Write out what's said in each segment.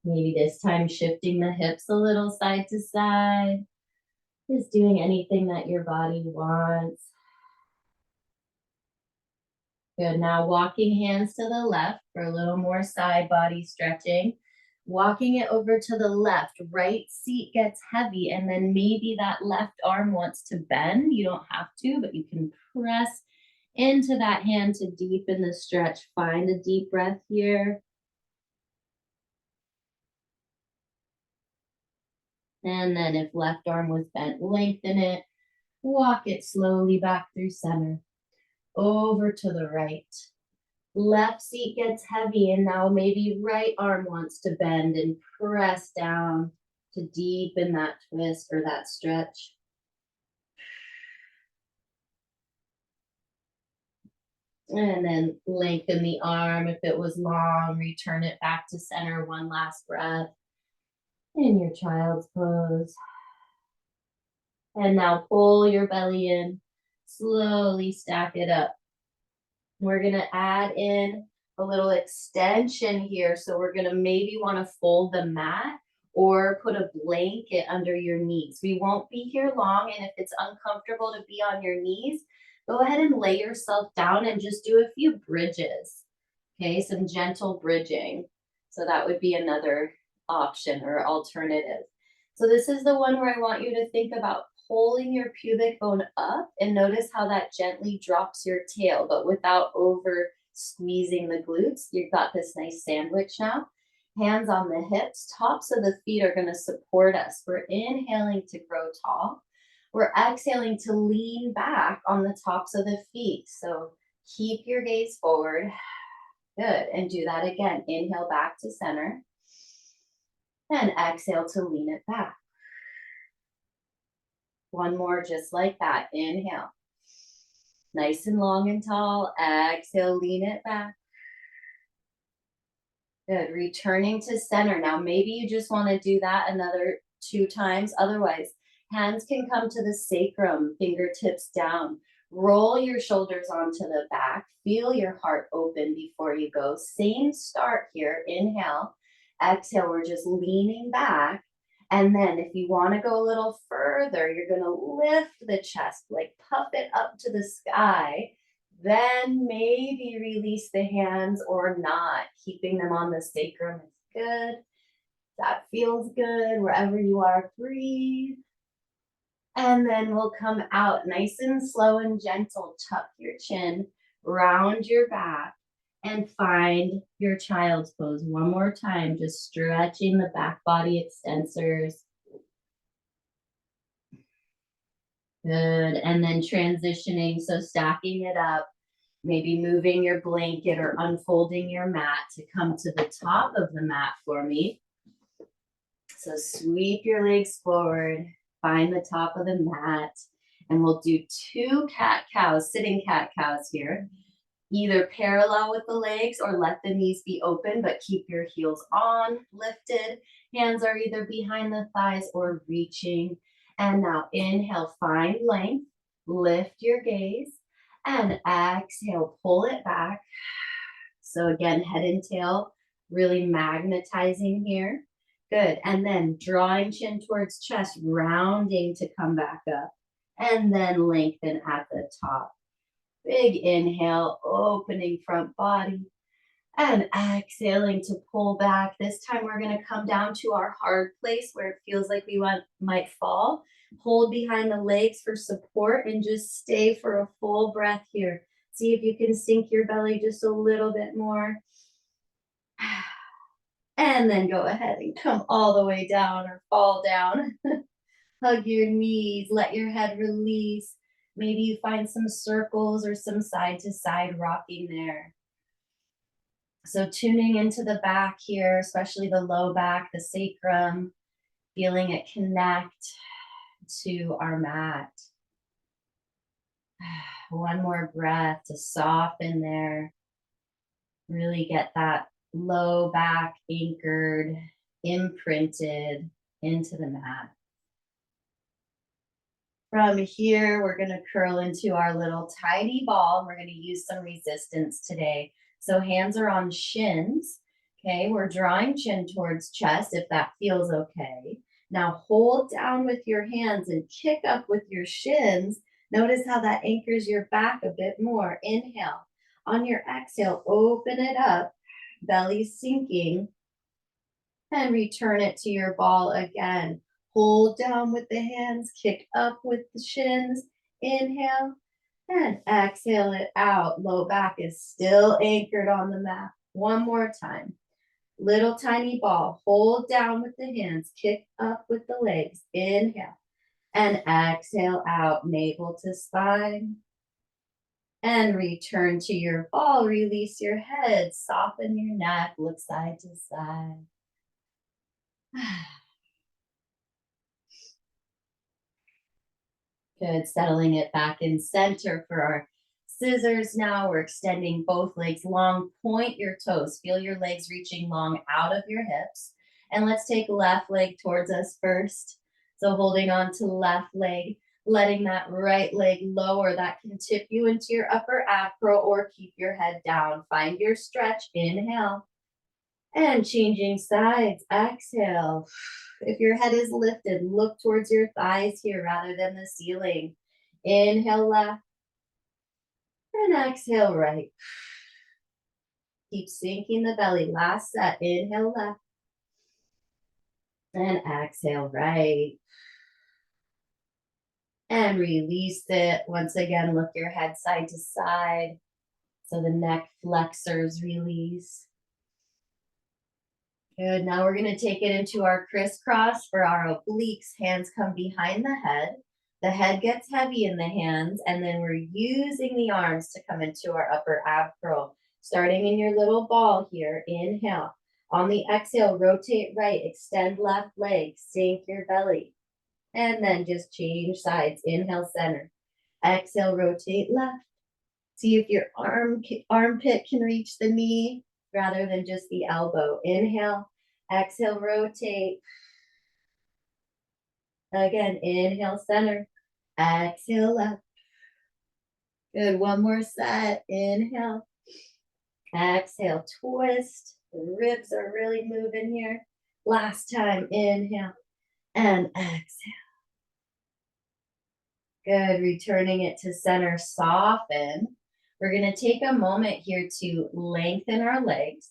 Maybe this time shifting the hips a little side to side. Just doing anything that your body wants. Good. Now walking hands to the left for a little more side body stretching. Walking it over to the left, right seat gets heavy, and then maybe that left arm wants to bend. You don't have to, but you can press into that hand to deepen the stretch. Find a deep breath here. And then if left arm was bent, lengthen it. Walk it slowly back through center. Over to the right. Left seat gets heavy, and now maybe right arm wants to bend and press down to deepen that twist or that stretch. And then lengthen the arm. If it was long, return it back to center. One last breath in your child's pose. And now pull your belly in. Slowly stack it up. We're going to add in a little extension here. So we're going to maybe want to fold the mat or put a blanket under your knees. We won't be here long, and if it's uncomfortable to be on your knees, go ahead and lay yourself down and just do a few bridges. Okay, some gentle bridging. So that would be another option or alternative. So this is the one where I want you to think about pulling your pubic bone up, and notice how that gently drops your tail, but without over squeezing the glutes. You've got this nice sandwich now. Hands on the hips, tops of the feet are going to support us. We're inhaling to grow tall. We're exhaling to lean back on the tops of the feet. So keep your gaze forward. Good. And do that again. Inhale back to center. And exhale to lean it back. One more just like that. Inhale. Nice and long and tall. Exhale, lean it back. Good. Returning to center. Now, maybe you just want to do that another 2 times. Otherwise, hands can come to the sacrum, fingertips down. Roll your shoulders onto the back. Feel your heart open before you go. Same start here. Inhale. Exhale. We're just leaning back. And then if you want to go a little further, you're going to lift the chest, like puff it up to the sky. Then maybe release the hands or not. Keeping them on the sacrum is good. That feels good. Wherever you are, breathe. And then we'll come out nice and slow and gentle. Tuck your chin, round your back, and find your child's pose. One more time, just stretching the back body extensors. Good. And then transitioning, so stacking it up, maybe moving your blanket or unfolding your mat to come to the top of the mat for me. So sweep your legs forward, find the top of the mat, and we'll do 2 cat-cows, sitting cat-cows here. Either parallel with the legs or let the knees be open, but keep your heels on, lifted. Hands are either behind the thighs or reaching. And now inhale, find length, lift your gaze, and exhale, pull it back. So again, head and tail really magnetizing here. Good. And then drawing chin towards chest, rounding to come back up. And then lengthen at the top. Big inhale, opening front body. And exhaling to pull back. This time we're going to come down to our hard place where it feels like we might fall. Hold behind the legs for support and just stay for a full breath here. See if you can sink your belly just a little bit more. And then go ahead and come all the way down or fall down. Hug your knees, let your head release. Maybe you find some circles or some side to side rocking there. So tuning into the back here, especially the low back, the sacrum, feeling it connect to our mat. One more breath to soften there. Really get that low back anchored, imprinted into the mat. From here, we're going to curl into our little tiny ball. We're going to use some resistance today. So hands are on shins. Okay, we're drawing chin towards chest if that feels okay. Now hold down with your hands and kick up with your shins. Notice how that anchors your back a bit more. Inhale. On your exhale, open it up, belly sinking, and return it to your ball again. Hold down with the hands, kick up with the shins. Inhale and exhale it out. Low back is still anchored on the mat. One more time. Little tiny ball. Hold down with the hands, kick up with the legs. Inhale and exhale out. Navel to spine. And return to your ball. Release your head. Soften your neck. Look side to side. Good. Settling it back in center for our scissors now. We're extending both legs long. Point your toes. Feel your legs reaching long out of your hips. And let's take left leg towards us first. So holding on to left leg, letting that right leg lower. That can tip you into your upper ab curl or keep your head down. Find your stretch. Inhale. And changing sides. Exhale. If your head is lifted, look towards your thighs here rather than the ceiling. Inhale left. And exhale right. Keep sinking the belly. Last set. Inhale left. And exhale right. And release it. Once again, look your head side to side. So the neck flexors release. Good. Now we're going to take it into our crisscross for our obliques. Hands come behind the head. The head gets heavy in the hands, and then we're using the arms to come into our upper ab curl. Starting in your little ball here. Inhale. On the exhale, rotate right, extend left leg, sink your belly. And then just change sides. Inhale, center. Exhale, rotate left. See if your armpit can reach the knee rather than just the elbow. Inhale, exhale, rotate. Again, inhale, center. Exhale, left. Good, one more set. Inhale. Exhale, twist. The ribs are really moving here. Last time, inhale and exhale. Good, returning it to center, soften. We're gonna take a moment here to lengthen our legs.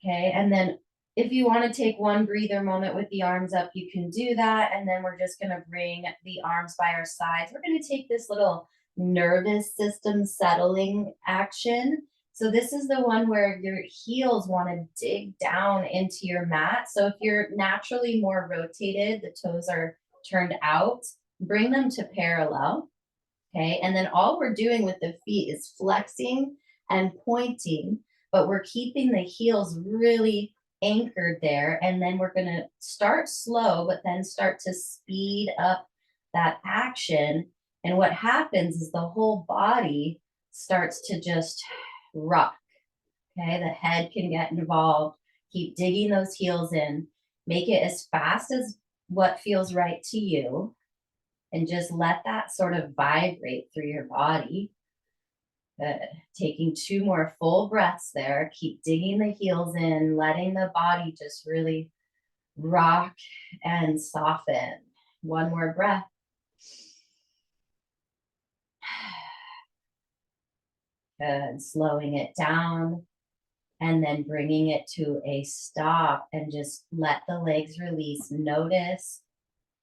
Okay, and then if you wanna take one breather moment with the arms up, you can do that. And then we're just gonna bring the arms by our sides. We're gonna take this little nervous system settling action. So this is the one where your heels wanna dig down into your mat. So if you're naturally more rotated, the toes are turned out, bring them to parallel. Okay, and then all we're doing with the feet is flexing and pointing, but we're keeping the heels really anchored there. And then we're gonna start slow, but then start to speed up that action. And what happens is the whole body starts to just rock. Okay, the head can get involved. Keep digging those heels in. Make it as fast as what feels right to you. And just let that sort of vibrate through your body. Good. Taking two more full breaths there. Keep digging the heels in, letting the body just really rock and soften. One more breath. Good. Slowing it down and then bringing it to a stop and just let the legs release. Notice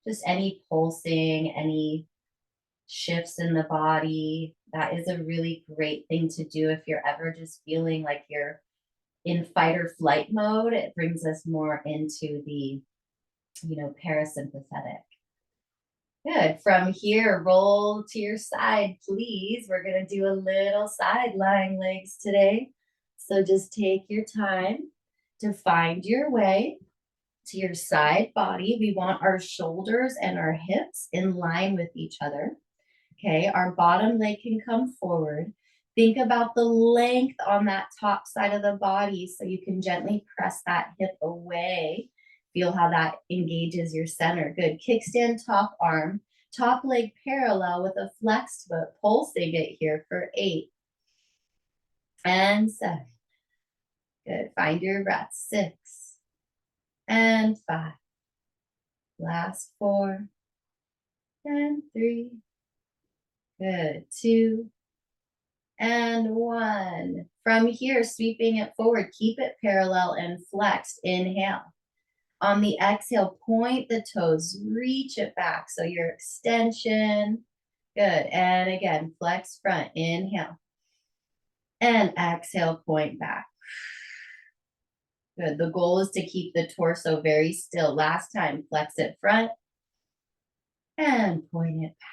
just any pulsing, any shifts in the body. That is a really great thing to do if you're ever just feeling like you're in fight or flight mode. It brings us more into the, parasympathetic. Good. From here, roll to your side, please. We're going to do a little side lying legs today. So just take your time to find your way to your side body. We want our shoulders and our hips in line with each other. Okay, our bottom leg can come forward. Think about the length on that top side of the body so you can gently press that hip away. Feel how that engages your center. Good. Kickstand top arm, top leg parallel with a flexed foot, pulsing it here for 8 and 7 Good. Find your breath. 6 and 5. Last 4 and 3. Good. 2 and 1. From here, sweeping it forward. Keep it parallel and flexed. Inhale. On the exhale, point the toes. Reach it back. So your extension. Good. And again, flex front. Inhale. And exhale, point back. Good. The goal is to keep the torso very still. Last time, flex it front and point it back.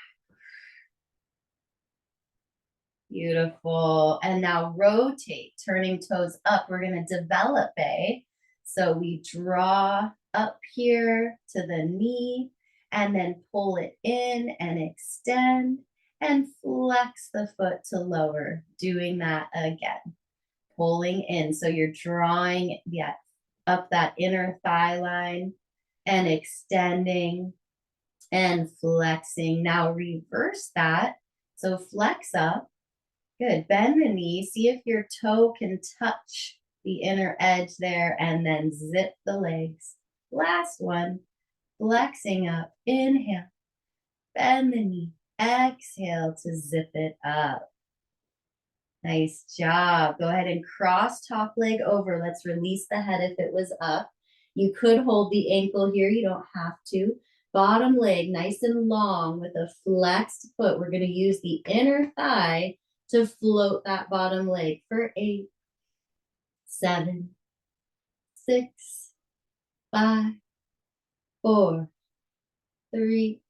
Beautiful. And now rotate, turning toes up. We're going to develop A. So we draw up here to the knee and then pull it in and extend and flex the foot to lower. Doing that again. Pulling in. So you're drawing up that inner thigh line and extending and flexing. Now reverse that. So flex up. Good. Bend the knee. See if your toe can touch the inner edge there and then zip the legs. Last one. Flexing up. Inhale. Bend the knee. Exhale to zip it up. Nice job. Go ahead and cross top leg over. Let's release the head if it was up. You could hold the ankle here. You don't have to. Bottom leg nice and long with a flexed foot. We're going to use the inner thigh to float that bottom leg for 8, 7, 6, 5, 4, 3,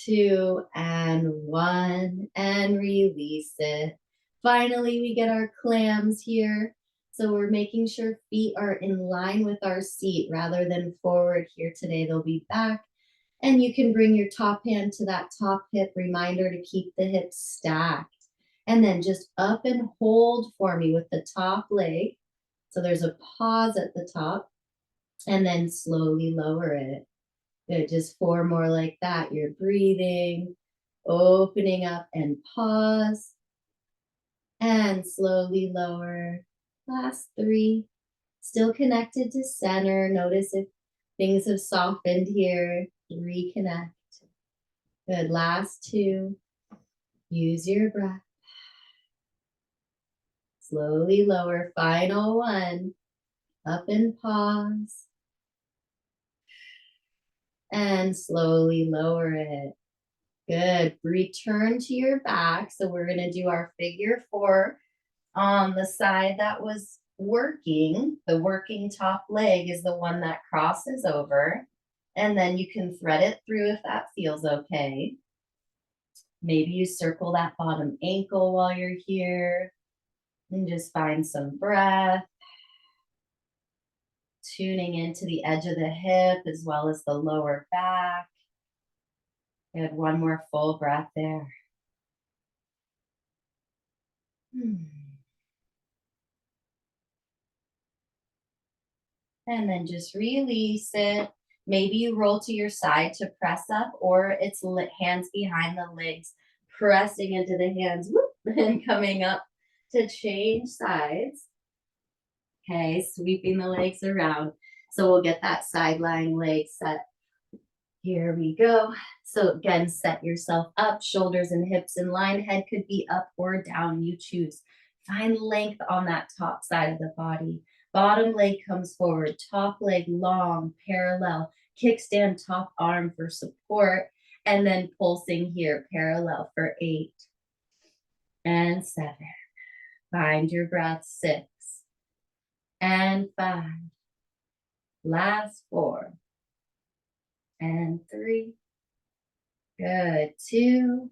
2, and 1. And release it. Finally, we get our clams here. So we're making sure feet are in line with our seat rather than forward here today. They'll be back. And you can bring your top hand to that top hip. Reminder to keep the hips stacked. And then just up and hold for me with the top leg. So there's a pause at the top. And then slowly lower it. Good. Just 4 more like that. You're breathing, opening up and pause. And slowly lower. Last 3. Still connected to center. Notice if things have softened here. Reconnect. Good. Last 2. Use your breath. Slowly lower. Final 1. Up and pause. And slowly lower it. Good. Return to your back. So we're going to do our figure 4 on the side that was working. The working top leg is the one that crosses over. And then you can thread it through if that feels okay. Maybe you circle that bottom ankle while you're here. And just find some breath. Tuning into the edge of the hip as well as the lower back. Good. One more full breath there. And then just release it. Maybe you roll to your side to press up, or it's hands behind the legs, pressing into the hands, whoop, and coming up to change sides. Okay, sweeping the legs around. So we'll get that side lying leg set. Here we go. So again, set yourself up, shoulders and hips in line. Head could be up or down, you choose. Find length on that top side of the body. Bottom leg comes forward, top leg long, parallel. Kickstand top arm for support. And then pulsing here, parallel for 8 and 7. Find your breath, 6 and 5. Last 4 and 3. Good. 2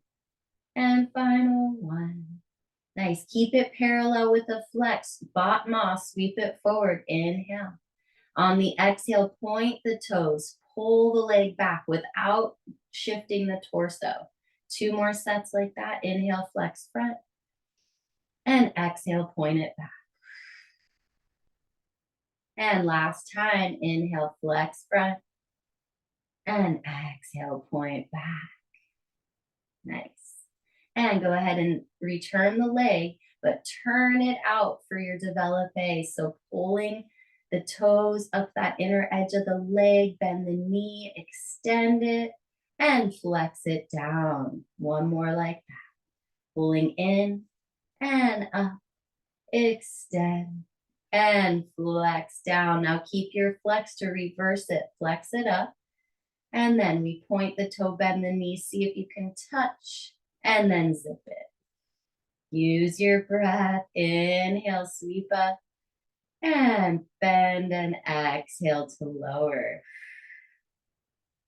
and final 1. Nice. Keep it parallel with a flex. Bot moss. Sweep it forward. Inhale. On the exhale, point the toes. Pull the leg back without shifting the torso. 2 more sets like that. Inhale, flex front. And exhale, point it back. And last time, inhale, flex front. And exhale, point back. Nice. And go ahead and return the leg, but turn it out for your développé. So pulling the toes up that inner edge of the leg, bend the knee, extend it, and flex it down. One more like that. Pulling in and up, extend, and flex down. Now keep your flex to reverse it. Flex it up. And then we point the toe, bend the knee, see if you can touch, and then zip it. Use your breath. Inhale, sweep up, and bend, and exhale to lower.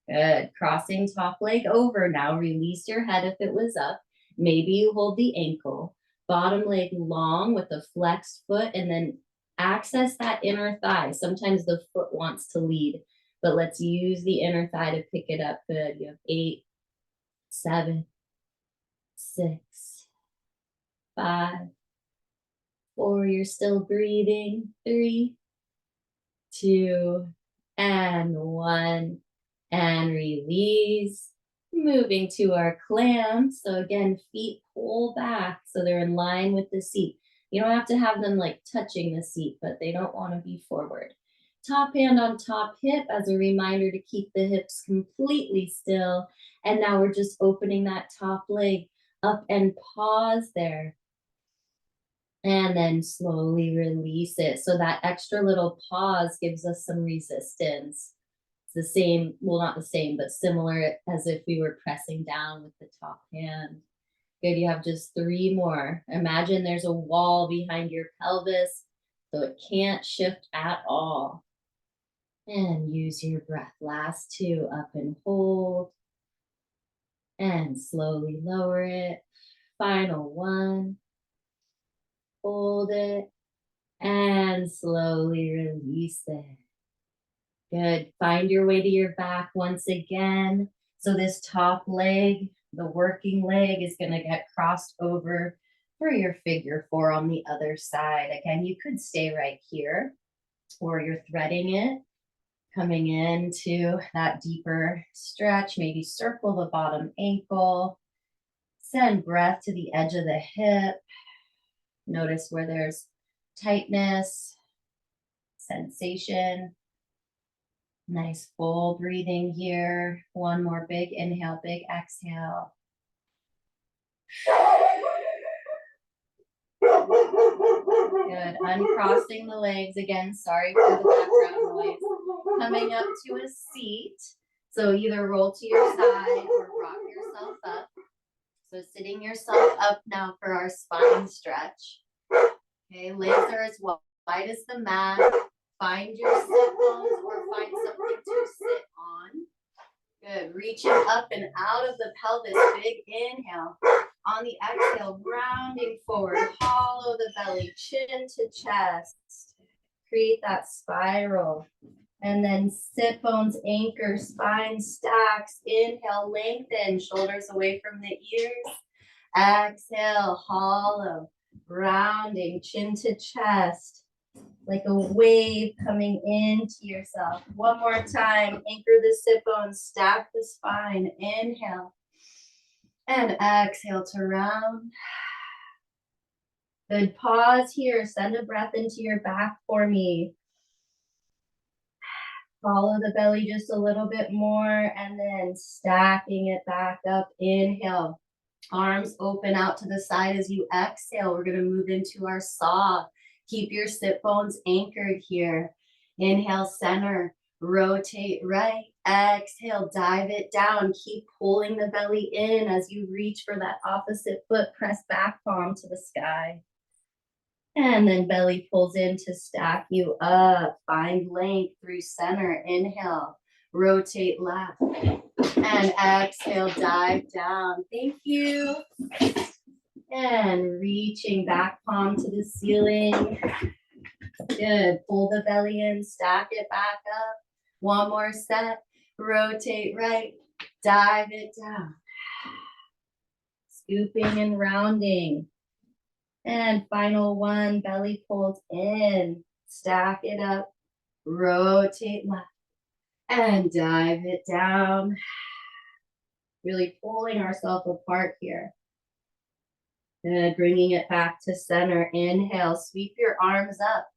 Good. Crossing top leg over. Now release your head if it was up. Maybe you hold the ankle. Bottom leg long with a flexed foot, and then access that inner thigh. Sometimes the foot wants to lead, but let's use the inner thigh to pick it up. Good. You have 8, 7, 6, 5, 4. You're still breathing. 3, 2, and 1. And release. Moving to our clam. So again, feet pull back so they're in line with the seat. You don't have to have them like touching the seat, but they don't want to be forward. Top hand on top hip as a reminder to keep the hips completely still. And now we're just opening that top leg up and pause there. And then slowly release it. So that extra little pause gives us some resistance. The same, well, not the same, but similar as if we were pressing down with the top hand. Good, you have just 3 more. Imagine there's a wall behind your pelvis, so it can't shift at all. And use your breath. Last 2, up and hold. And slowly lower it. Final 1. Hold it. And slowly release it. Good. Find your way to your back once again. So this top leg, the working leg, is going to get crossed over for your figure 4 on the other side. Again, you could stay right here, or you're threading it, coming into that deeper stretch. Maybe circle the bottom ankle. Send breath to the edge of the hip. Notice where there's tightness, sensation. Nice full breathing here. 1 more big inhale, big exhale. Good. Uncrossing the legs again. Sorry for the background noise. Coming up to a seat. So either roll to your side or rock yourself up. So sitting yourself up now for our spine stretch. Okay, legs are as wide as the mat. Find your sit bones or find something to sit on. Good. Reaching up and out of the pelvis. Big inhale. On the exhale, rounding forward. Hollow the belly. Chin to chest. Create that spiral. And then sit bones anchor. Spine stacks. Inhale, lengthen. Shoulders away from the ears. Exhale, hollow. Rounding. Chin to chest. Like a wave coming into yourself. 1 more time. Anchor the sit bones, stack the spine. Inhale. And exhale to round. Good. Pause here. Send a breath into your back for me. Follow the belly just a little bit more and then stacking it back up. Inhale. Arms open out to the side as you exhale. We're going to move into our saw. Keep your sit bones anchored here. Inhale, center, rotate right. Exhale, dive it down. Keep pulling the belly in as you reach for that opposite foot. Press back palm to the sky. And then belly pulls in to stack you up. Find length through center. Inhale, rotate left. And exhale, dive down. Thank you. And reaching back palm to the ceiling. Good. Pull the belly in, stack it back up. 1 more set. Rotate right. Dive it down. Scooping and rounding. And final 1. Belly pulls in. Stack it up. Rotate left. And dive it down. Really pulling ourselves apart here. Good, bringing it back to center. Inhale, sweep your arms up.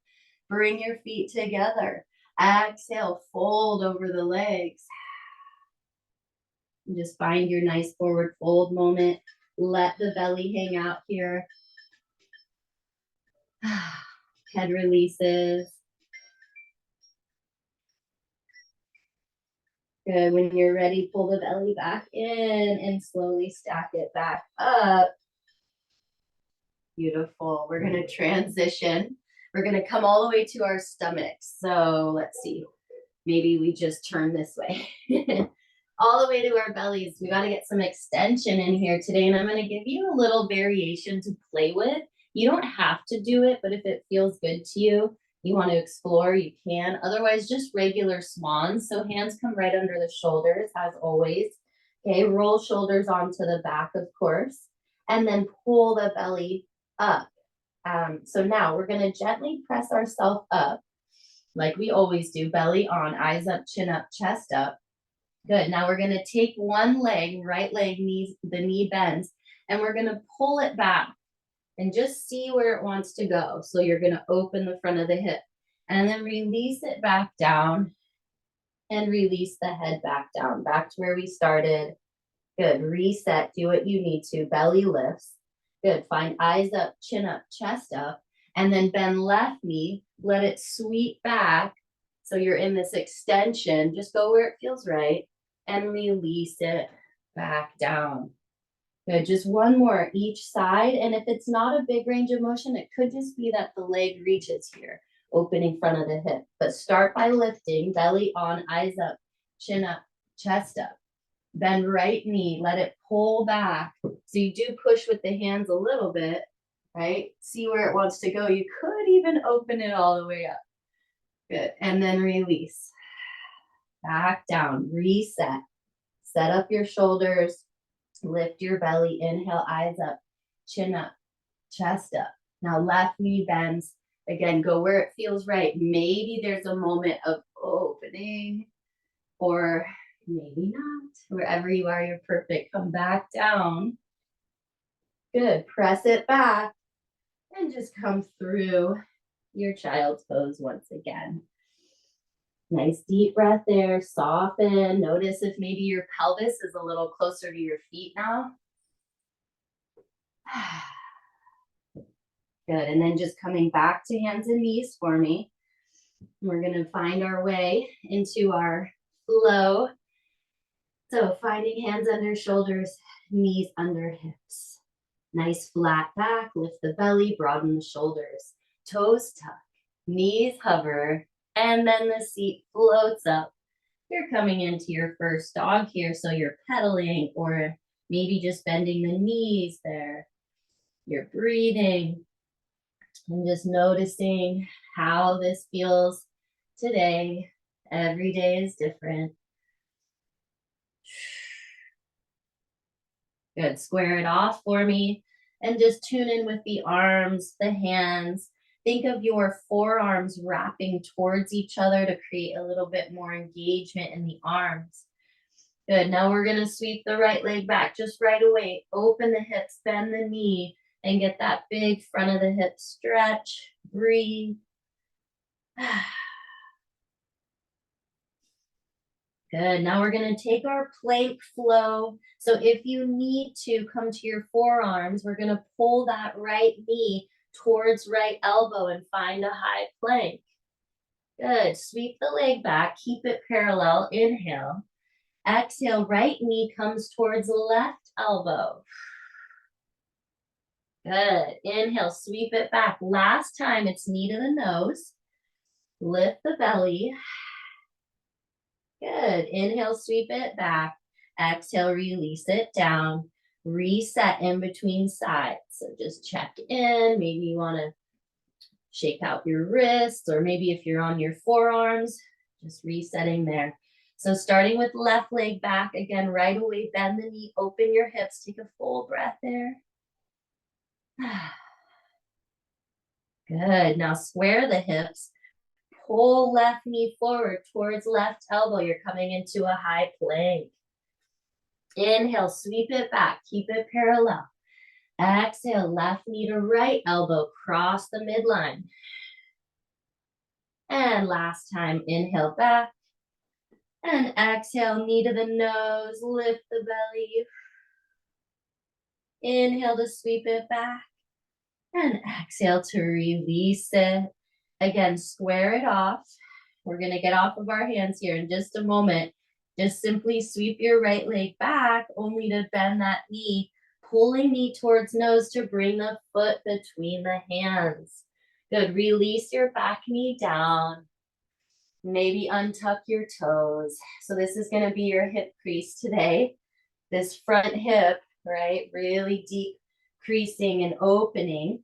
Bring your feet together. Exhale, fold over the legs. And just find your nice forward fold moment. Let the belly hang out here. Head releases. Good. When you're ready, pull the belly back in and slowly stack it back up. Beautiful. We're going to transition. We're going to come all the way to our stomachs. So let's see. Maybe we just turn this way. All the way to our bellies. We got to get some extension in here today. And I'm going to give you a little variation to play with. You don't have to do it, but if it feels good to you, you want to explore, you can. Otherwise, just regular swans. So hands come right under the shoulders, as always. Okay, roll shoulders onto the back, of course. And then pull the belly up. So now we're going to gently press ourselves up, like we always do. Belly on, eyes up, chin up, chest up. Good. Now we're going to take one leg, right leg, knees, the knee bends, and we're going to pull it back and just see where it wants to go. So you're going to open the front of the hip and then release it back down and release the head back down, back to where we started. Good. Reset. Do what you need to. Belly lifts. Good. Find eyes up, chin up, chest up, and then bend left knee. Let it sweep back. So you're in this extension. Just go where it feels right and release it back down. Good. Just one more each side. And if it's not a big range of motion, it could just be that the leg reaches here, opening front of the hip. But start by lifting, belly on, eyes up, chin up, chest up. Bend right knee, let it pull back. So you do push with the hands a little bit, right? See where it wants to go. You could even open it all the way up. Good. And then release. Back down, reset. Set up your shoulders, lift your belly, inhale, eyes up, chin up, chest up. Now left knee bends. Again, go where it feels right. Maybe there's a moment of opening, or maybe not. Wherever you are, you're perfect. Come back down. Good. Press it back and just come through your child's pose once again. Nice deep breath there. Soften. Notice if maybe your pelvis is a little closer to your feet now. Good. And then just coming back to hands and knees for me. We're going to find our way into our flow. So finding hands under shoulders, knees under hips. Nice flat back. Lift the belly, broaden the shoulders. Toes tuck, knees hover, and then the seat floats up. You're coming into your first dog here, so you're pedaling or maybe just bending the knees there. You're breathing and just noticing how this feels today. Every day is different. Good. Square it off for me and just tune in with the arms, the hands. Think of your forearms wrapping towards each other to create a little bit more engagement in the arms. Good. Now we're going to sweep the right leg back just right away. Open the hips, bend the knee, and get that big front of the hip stretch. Breathe. Good. Now we're going to take our plank flow. So if you need to come to your forearms, we're going to pull that right knee towards right elbow and find a high plank. Good. Sweep the leg back. Keep it parallel. Inhale. Exhale. Right knee comes towards left elbow. Good. Inhale. Sweep it back. Last time, it's knee to the nose. Lift the belly. Good. Inhale, sweep it back. Exhale, release it down. Reset in between sides. So just check in. Maybe you want to shake out your wrists, or maybe if you're on your forearms, just resetting there. So starting with left leg back, again, right away, bend the knee, open your hips, take a full breath there. Good. Now square the hips. Pull left knee forward towards left elbow. You're coming into a high plank. Inhale, sweep it back. Keep it parallel. Exhale, left knee to right elbow, cross the midline. And last time, inhale back. And exhale, knee to the nose, lift the belly. Inhale to sweep it back. And exhale to release it. Again, square it off. We're going to get off of our hands here in just a moment. Just simply sweep your right leg back, only to bend that knee, pulling knee towards nose to bring the foot between the hands. Good. Release your back knee down. Maybe untuck your toes. So this is going to be your hip crease today. This front hip, right? Really deep creasing and opening.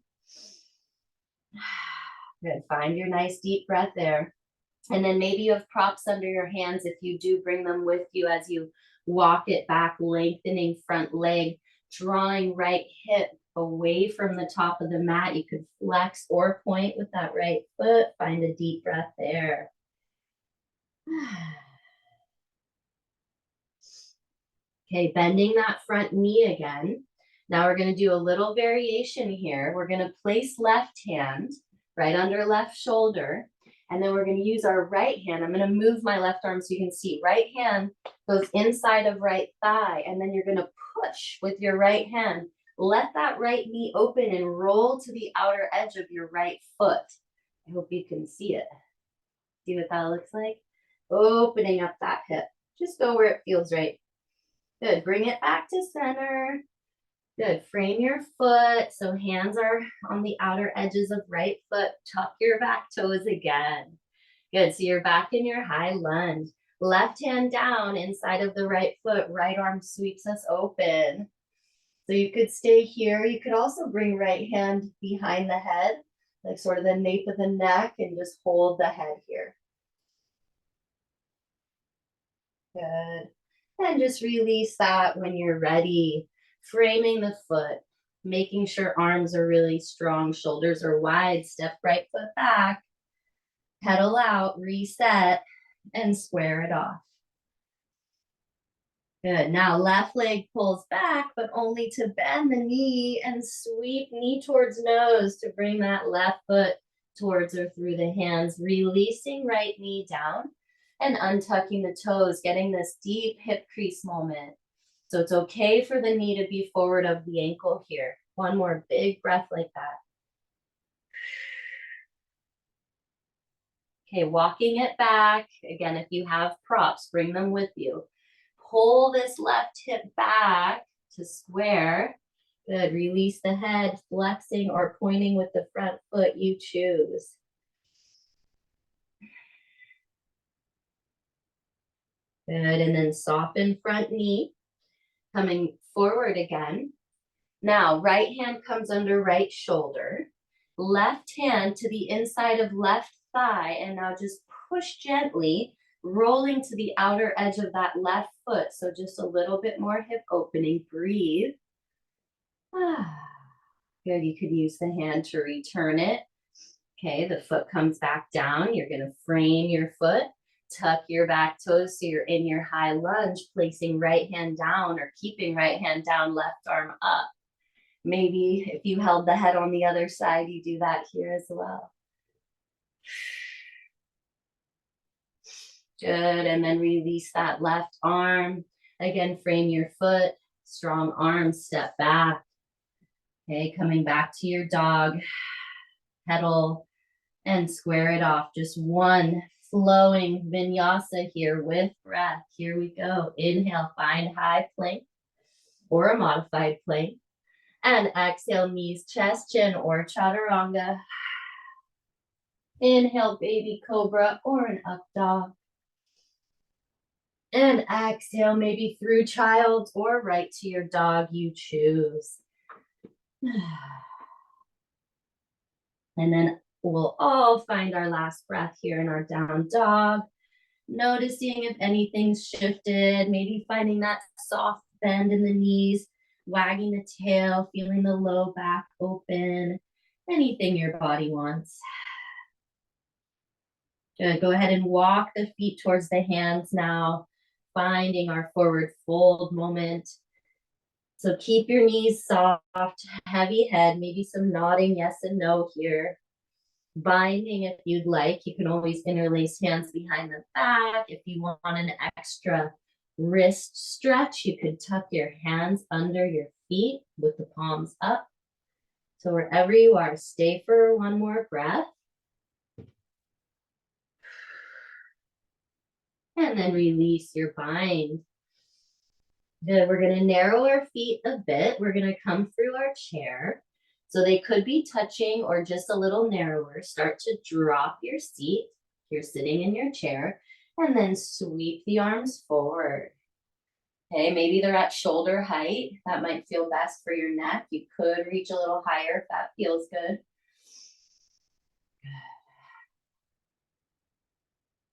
Good. Find your nice deep breath there. And then maybe you have props under your hands if you do bring them with you as you walk it back, lengthening front leg, drawing right hip away from the top of the mat. You could flex or point with that right foot. Find a deep breath there. Okay, bending that front knee again. Now we're going to do a little variation here. We're going to place left hand right under left shoulder. And then we're going to use our right hand. I'm going to move my left arm so you can see. Right hand goes inside of right thigh. And then you're going to push with your right hand. Let that right knee open and roll to the outer edge of your right foot. I hope you can see it. See what that looks like? Opening up that hip. Just go where it feels right. Good. Bring it back to center. Good. Frame your foot so hands are on the outer edges of right foot. Tuck your back toes again. Good. So you're back in your high lunge. Left hand down inside of the right foot. Right arm sweeps us open. So you could stay here. You could also bring right hand behind the head, like sort of the nape of the neck, and just hold the head here. Good. And just release that when you're ready. Framing the foot, making sure arms are really strong, shoulders are wide, step right foot back, pedal out, reset, and square it off. Good. Now left leg pulls back, but only to bend the knee and sweep knee towards nose to bring that left foot towards or through the hands, releasing right knee down and untucking the toes, getting this deep hip crease moment. So it's okay for the knee to be forward of the ankle here. One more big breath like that. Okay, walking it back. Again, if you have props, bring them with you. Pull this left hip back to square. Good. Release the head, flexing or pointing with the front foot, you choose. Good. And then soften front knee. Coming forward again. Now, right hand comes under right shoulder. Left hand to the inside of left thigh. And now just push gently, rolling to the outer edge of that left foot. So just a little bit more hip opening. Breathe. Good. You could use the hand to return it. Okay, the foot comes back down. You're going to frame your foot. Tuck your back toes so you're in your high lunge, placing right hand down or keeping right hand down, left arm up. Maybe if you held the head on the other side, you do that here as well. Good, and then release that left arm. Again, frame your foot, strong arms, step back. Okay, coming back to your dog, pedal and square it off. Just one flowing vinyasa here with breath. Here we go. Inhale, find high plank or a modified plank. And exhale, knees, chest, chin, or chaturanga. Inhale, baby cobra or an up dog. And exhale, maybe through child or right to your dog, you choose. And then we'll all find our last breath here in our down dog. Noticing if anything's shifted, maybe finding that soft bend in the knees, wagging the tail, feeling the low back open, anything your body wants. Good. Go ahead and walk the feet towards the hands now, finding our forward fold moment. So keep your knees soft, heavy head, maybe some nodding yes and no here. Binding if you'd like. You can always interlace hands behind the back. If you want an extra wrist stretch, you could tuck your hands under your feet with the palms up. So wherever you are, stay for one more breath. And then release your bind. Good. We're going to narrow our feet a bit. We're going to come through our chair. So they could be touching or just a little narrower. Start to drop your seat. You're sitting in your chair. And then sweep the arms forward. Okay, maybe they're at shoulder height. That might feel best for your neck. You could reach a little higher if that feels good.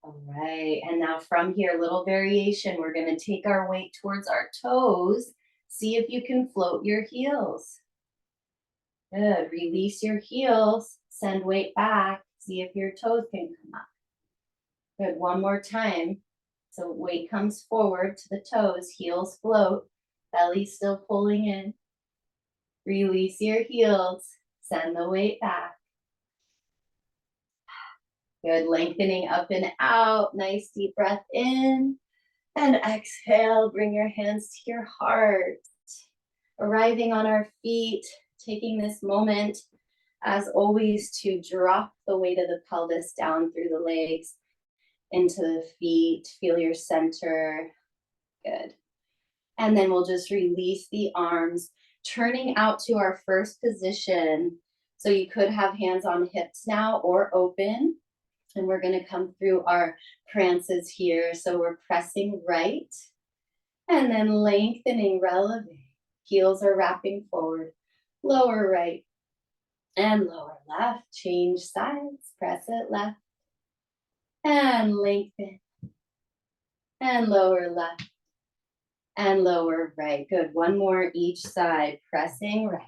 All right, and now from here, little variation. We're going to take our weight towards our toes. See if you can float your heels. Good. Release your heels. Send weight back. See if your toes can come up. Good. One more time. So weight comes forward to the toes. Heels float. Belly still pulling in. Release your heels. Send the weight back. Good. Lengthening up and out. Nice deep breath in. And exhale. Bring your hands to your heart. Arriving on our feet. Taking this moment, as always, to drop the weight of the pelvis down through the legs into the feet. Feel your center. Good. And then we'll just release the arms, turning out to our first position. So you could have hands on hips now or open. And we're going to come through our prances here. So we're pressing right and then lengthening releve. Heels are wrapping forward. Lower right and lower left. Change sides. Press it left and lengthen. And lower left and lower right. Good. One more each side. Pressing right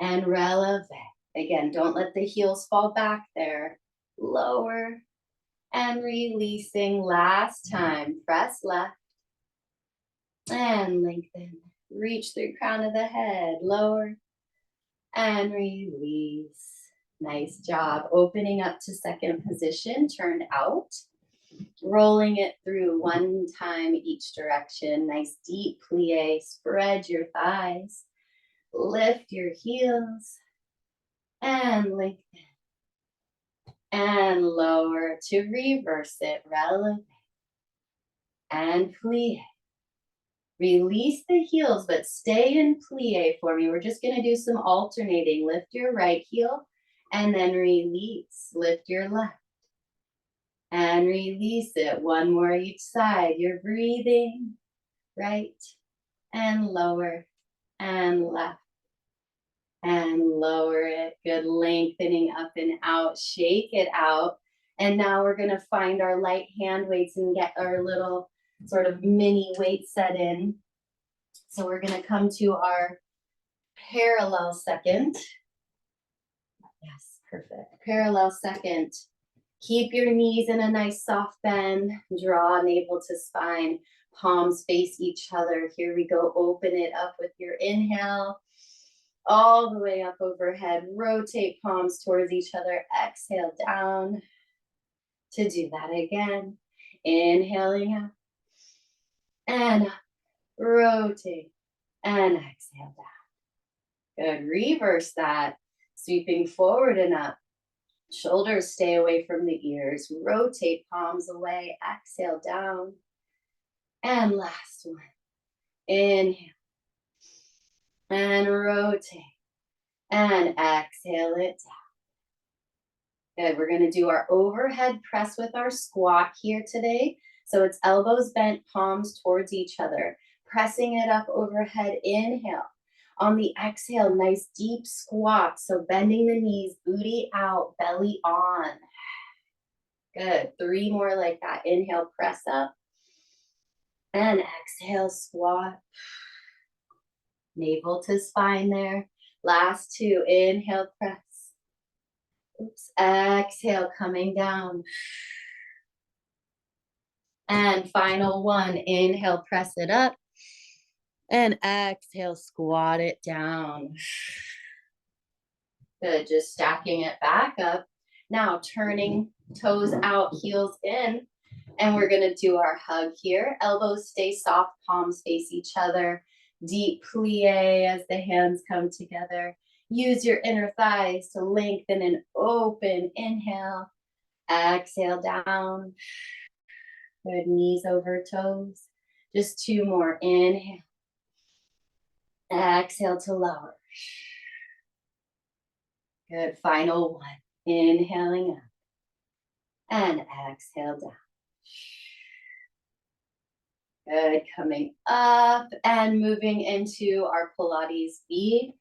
and releve. Again, don't let the heels fall back there. Lower and releasing. Last time. Press left and lengthen. Reach through crown of the head. Lower and release. Nice job. Opening up to second position, turned out. Rolling it through one time each direction. Nice deep plie. Spread your thighs. Lift your heels. And lengthen. And lower to reverse it. Releve. And plie. Release the heels, but stay in plie for me. We're just going to do some alternating. Lift your right heel and then release. Lift your left and release it. One more each side. You're breathing right and lower and left and lower it. Good. Lengthening up and out. Shake it out. And now we're going to find our light hand weights and get our little sort of mini weight set in. So we're going to come to our parallel second. Yes, perfect. Parallel second. Keep your knees in a nice soft bend. Draw navel to spine. Palms face each other. Here we go. Open it up with your inhale. All the way up overhead. Rotate palms towards each other. Exhale down. To do that again. Inhaling up. And up. Rotate and exhale down. Good. Reverse that. Sweeping forward and up. Shoulders stay away from the ears. Rotate palms away. Exhale down. And last one. Inhale. And rotate. And exhale it down. Good. We're going to do our overhead press with our squat here today. So it's elbows bent, palms towards each other. Pressing it up overhead. Inhale. On the exhale, nice deep squat. So bending the knees, booty out, belly on. Good. 3 more like that. Inhale, press up. And exhale, squat. Navel to spine there. Last 2. Inhale, press. Oops. Exhale, coming down. And final 1. Inhale, press it up. And exhale, squat it down. Good, just stacking it back up. Now turning toes out, heels in, and we're gonna do our hug here. Elbows stay soft, palms face each other. Deep plie as the hands come together. Use your inner thighs to lengthen and open. Inhale, exhale down. Good, knees over toes. Just two more. Inhale, exhale to lower. Good, final one. Inhaling up and exhale down. Good, coming up and moving into our Pilates V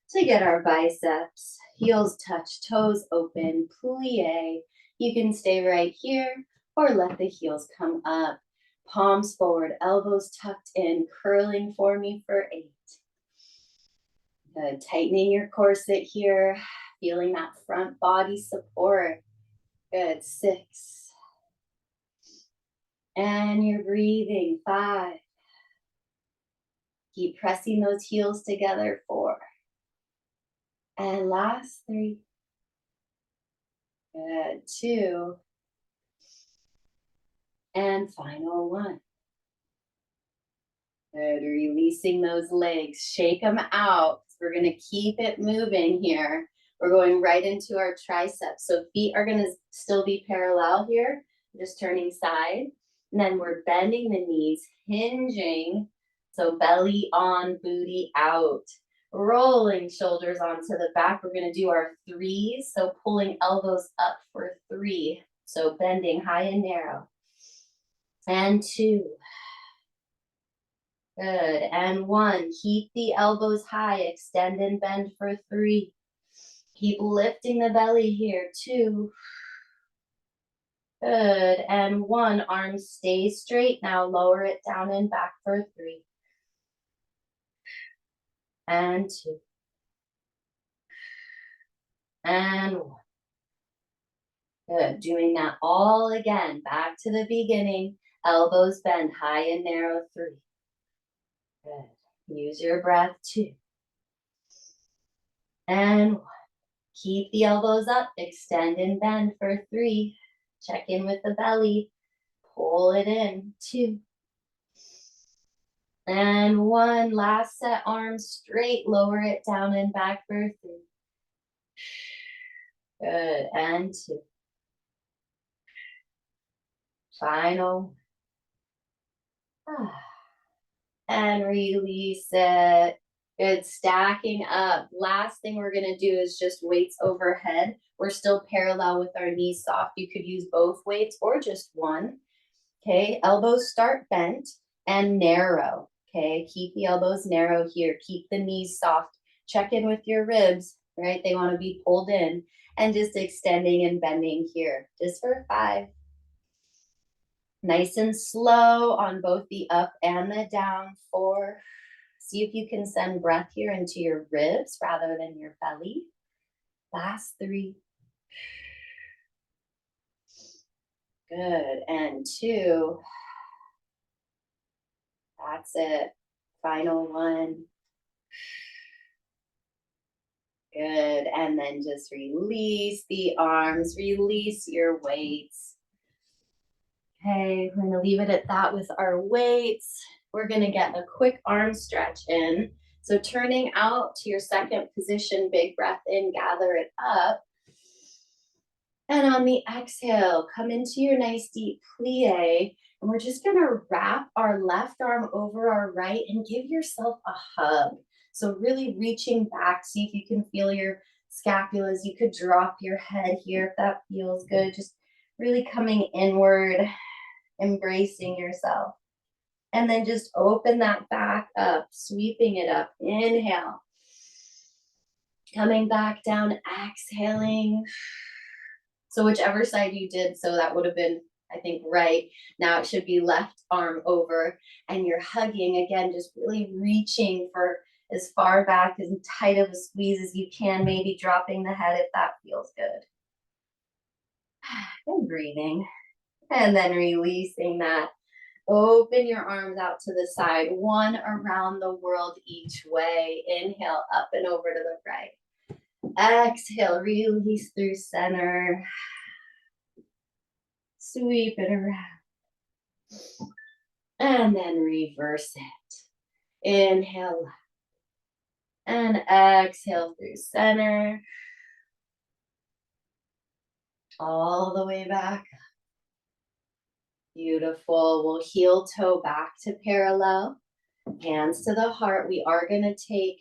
to get our biceps. Heels touch, toes open, plie. You can stay right here or let the heels come up. Palms forward, elbows tucked in, curling for me for 8. Good, tightening your corset here, feeling that front body support. Good, 6. And you're breathing, 5. Keep pressing those heels together, 4. And last 3. Good, 2. And final 1. Good, releasing those legs, shake them out. We're gonna keep it moving here. We're going right into our triceps. So feet are gonna still be parallel here, just turning side. And then we're bending the knees, hinging. So belly on, booty out. Rolling shoulders onto the back. We're gonna do our 3s. So pulling elbows up for 3. So bending high and narrow. And 2. Good, and 1. Keep the elbows high, extend and bend for 3. Keep lifting the belly here, 2. Good, and 1. Arms stay straight. Now lower it down and back for 3. And 2. And 1. Good, doing that all again. Back to the beginning. Elbows bend high and narrow, 3. Good. Use your breath, 2. And 1. Keep the elbows up, extend and bend for 3. Check in with the belly. Pull it in, 2. And 1. Last set, arms straight. Lower it down and back for 3. Good, and 2. Final. And release it. Good, stacking up. Last thing we're gonna do is just weights overhead. We're still parallel with our knees soft. You could use both weights or just one. Okay, elbows start bent and narrow. Okay, keep the elbows narrow here. Keep the knees soft. Check in with your ribs, right? They wanna be pulled in. And just extending and bending here, just for 5. Nice and slow on both the up and the down, 4. See if you can send breath here into your ribs rather than your belly. Last 3. Good, and 2. That's it. Final 1. Good, and then just release the arms, release your weights. Okay, we're gonna leave it at that with our weights. We're gonna get a quick arm stretch in. So turning out to your second position, big breath in, gather it up. And on the exhale, come into your nice deep plie. And we're just gonna wrap our left arm over our right and give yourself a hug. So really reaching back, see if you can feel your scapulas. You could drop your head here if that feels good. Just really coming inward, embracing yourself. And then just open that back up, sweeping it up. Inhale. Coming back down, exhaling. So whichever side you did, so that would have been, I think, right. Now it should be left arm over, and you're hugging again, just really reaching for as far back, as tight of a squeeze as you can, maybe dropping the head if that feels good. And breathing. And then releasing that. Open your arms out to the side, one around the world each way. Inhale up and over to the right. Exhale, release through center. Sweep it around. And then reverse it. Inhale up. And exhale through center. All the way back. Beautiful. We'll heel toe back to parallel. Hands to the heart. We are going to take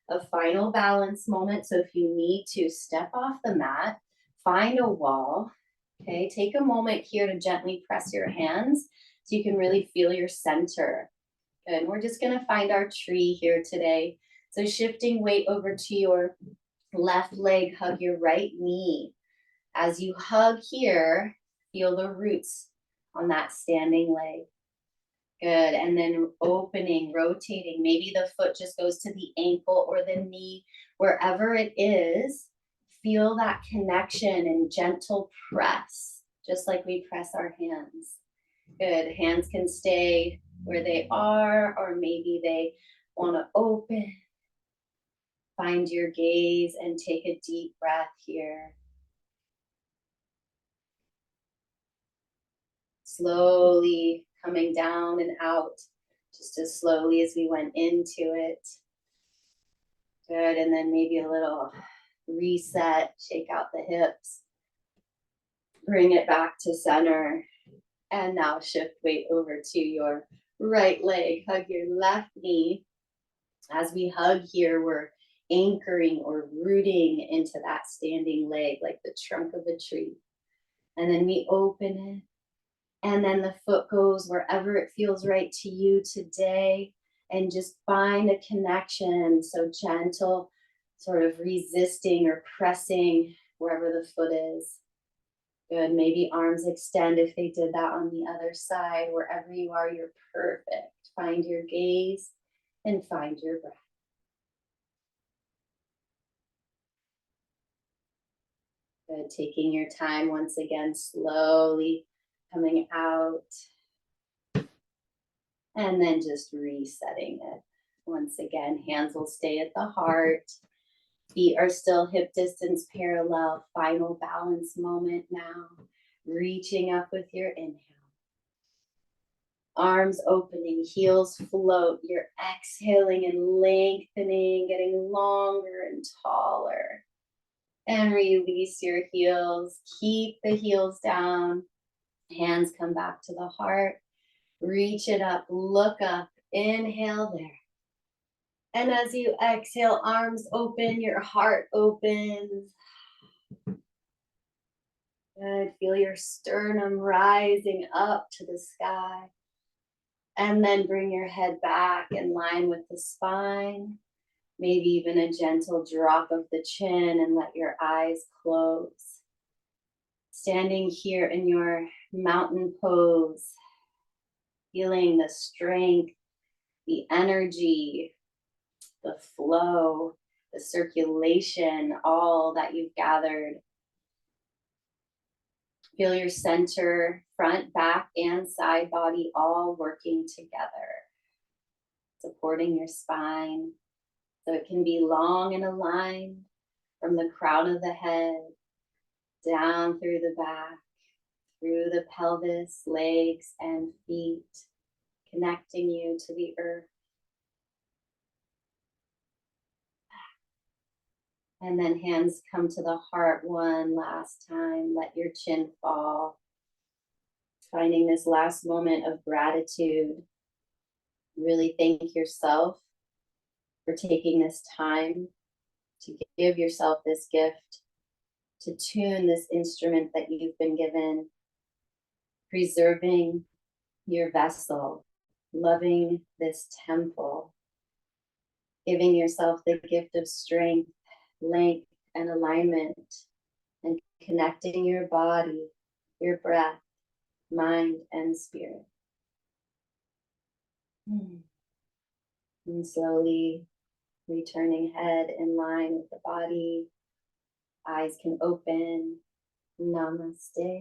a final balance moment. So if you need to step off the mat, find a wall. Okay, take a moment here to gently press your hands so you can really feel your center. Good. We're just going to find our tree here today. So shifting weight over to your left leg, hug your right knee. As you hug here, feel the roots on that standing leg. Good. And then opening, rotating. Maybe the foot just goes to the ankle or the knee, wherever it is. Feel that connection and gentle press, just like we press our hands. Good. Hands can stay where they are, or maybe they want to open. Find your gaze and take a deep breath here. Slowly coming down and out, just as slowly as we went into it. Good, and then maybe a little reset, shake out the hips. Bring it back to center. And now shift weight over to your right leg. Hug your left knee. As we hug here, we're anchoring or rooting into that standing leg like the trunk of a tree. And then we open it. And then the foot goes wherever it feels right to you today. And just find a connection. So gentle, sort of resisting or pressing wherever the foot is. Good. Maybe arms extend if they did that on the other side. Wherever you are, you're perfect. Find your gaze and find your breath. Good. Taking your time once again, slowly coming out. And then just resetting it. Once again, hands will stay at the heart. Feet are still hip distance parallel. Final balance moment now. Reaching up with your inhale. Arms opening, heels float. You're exhaling and lengthening, getting longer and taller. And release your heels. Keep the heels down. Hands come back to the heart. Reach it up, look up, inhale there. And as you exhale, arms open, your heart opens. Good, feel your sternum rising up to the sky. And then bring your head back in line with the spine. Maybe even a gentle drop of the chin and let your eyes close. Standing here in your mountain pose. Feeling the strength, the energy, the flow, the circulation, all that you've gathered. Feel your center, front, back, and side body all working together, supporting your spine. So it can be long and aligned from the crown of the head, down through the back, through the pelvis, legs, and feet, connecting you to the earth. And then hands come to the heart one last time. Let your chin fall. Finding this last moment of gratitude. Really thank yourself for taking this time to give yourself this gift, to tune this instrument that you've been given, preserving your vessel, loving this temple, giving yourself the gift of strength, length, and alignment, and connecting your body, your breath, mind, and spirit. And slowly returning head in line with the body. Eyes can open. Namaste.